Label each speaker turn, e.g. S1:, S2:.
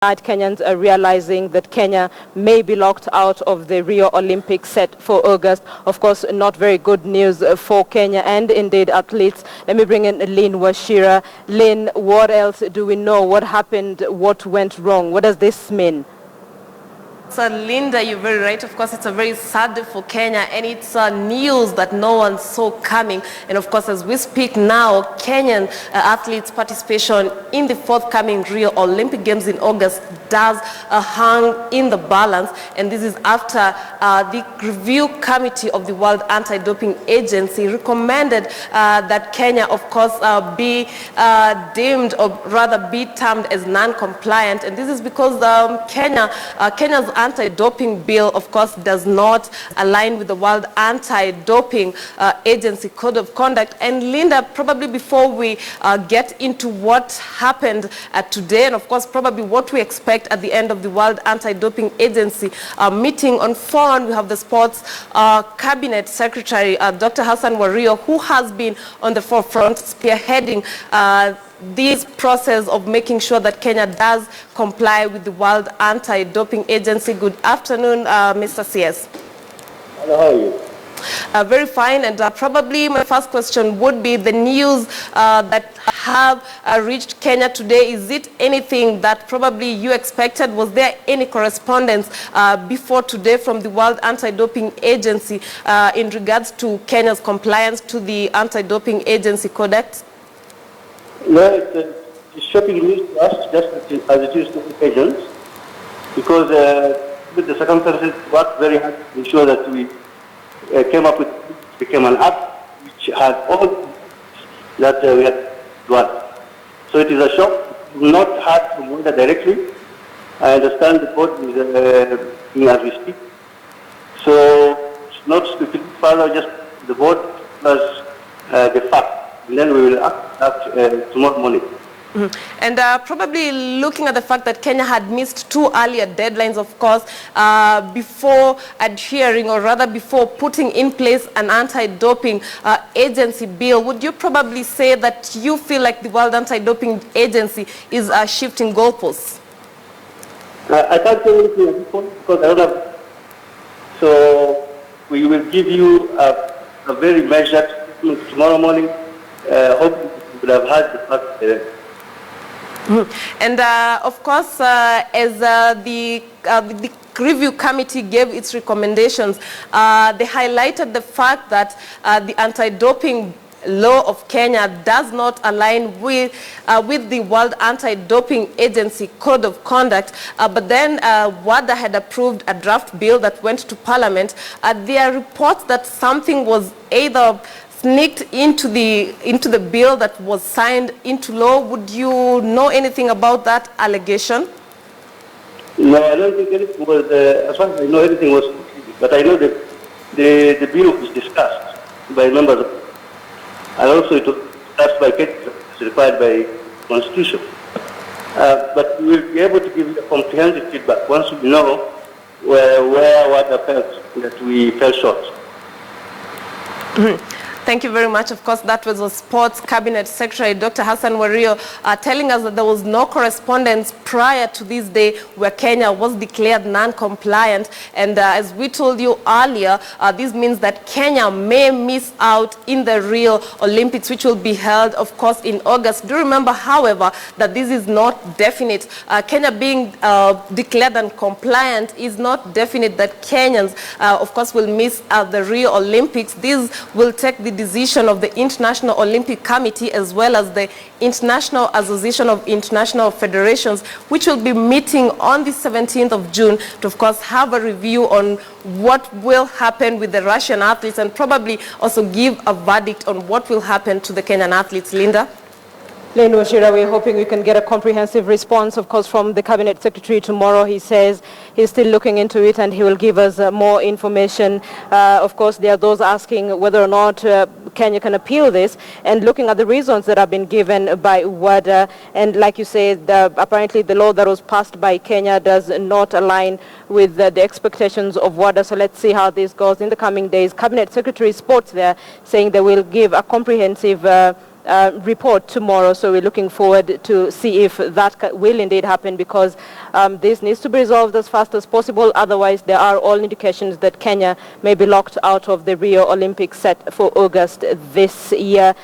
S1: Kenyans are realizing that Kenya may be locked out of the Rio Olympics set for August. Of course, not very good news for Kenya and indeed athletes. Let me bring in Lynne Wachira. Lynne, what else do we know? What happened? What went wrong? What does this mean?
S2: So Linda, you're very right. Of course, it's a very sad day for Kenya, and it's news that no one saw coming. And of course, as we speak now, Kenyan athletes' participation in the forthcoming Rio Olympic Games in August does hang in the balance. And this is after the review committee of the World Anti-Doping Agency recommended that Kenya, of course, be deemed, or rather be termed as non-compliant. And this is because Kenya's anti-doping bill, of course, does not align with the World Anti-Doping Agency Code of Conduct. And Linda, probably before we get into what happened today, and of course, probably what we expect at the end of the World Anti-Doping Agency meeting on phone, we have the Sports Cabinet Secretary, Dr. Wario, who has been on the forefront spearheading this process of making sure that Kenya does comply with the World Anti-Doping Agency. Good afternoon, Mr. CS.
S3: Hello, how are you?
S2: Very fine, and probably my first question would be the news that have reached Kenya today. Is it anything that probably you expected? Was there any correspondence before today from the World Anti-Doping Agency in regards to Kenya's compliance to the Anti-Doping Agency Codex?
S3: No, it's shocking news to us, just as it is to Kenyans, because with the circumstances, worked very hard to ensure that we became an app which had all that we had done. So it is a shock, not hard to monitor directly. I understand the board is as we speak. So it's not speaking further, just the board plus the fact. And then we will act tomorrow morning.
S2: Mm-hmm. And probably looking at the fact that Kenya had missed two earlier deadlines, of course, before adhering, or rather before putting in place an anti-doping agency bill, would you probably say that you feel like the World Anti-Doping Agency is shifting goalposts?
S3: I can't say anything at this point because I don't have. So we will give you a very measured statement tomorrow morning. Hope you would have had the fact.
S2: And of course, as the review committee gave its recommendations, they highlighted the fact that the anti-doping law of Kenya does not align with the World Anti-Doping Agency Code of Conduct. But then WADA had approved a draft bill that went to Parliament. There are reports that something was either sneaked into the bill that was signed into law. Would you know anything about that allegation?
S3: No, I don't think anything was, as far as I know, anything was, but I know that the bill was discussed by members, and also it was discussed by Kenyans as required by Constitution. But we will be able to give you a comprehensive feedback once we know where WADA felt that we fell short.
S2: Mm-hmm. Thank you very much. Of course, that was the Sports Cabinet Secretary, Dr. Wario, telling us that there was no correspondence prior to this day where Kenya was declared non-compliant. And as we told you earlier, this means that Kenya may miss out in the Rio Olympics, which will be held, of course, in August. Do remember, however, that this is not definite. Kenya being declared non-compliant is not definite that Kenyans, of course, will miss the Rio Olympics. This will take the decision of the International Olympic Committee as well as the International Association of International Federations, which will be meeting on the 17th of June to, of course, have a review on what will happen with the Russian athletes and probably also give a verdict on what will happen to the Kenyan athletes. Linda?
S1: Lynne Wachira, we're hoping we can get a comprehensive response, of course, from the Cabinet Secretary tomorrow. He says he's still looking into it and he will give us more information. Of course, there are those asking whether or not Kenya can appeal this, and looking at the reasons that have been given by WADA. And like you said, apparently the law that was passed by Kenya does not align with the expectations of WADA. So let's see how this goes in the coming days. Cabinet Secretary Sports there saying they will give a comprehensive report tomorrow. So we're looking forward to see if that will indeed happen, because this needs to be resolved as fast as possible. Otherwise, there are all indications that Kenya may be locked out of the Rio Olympics set for August this year.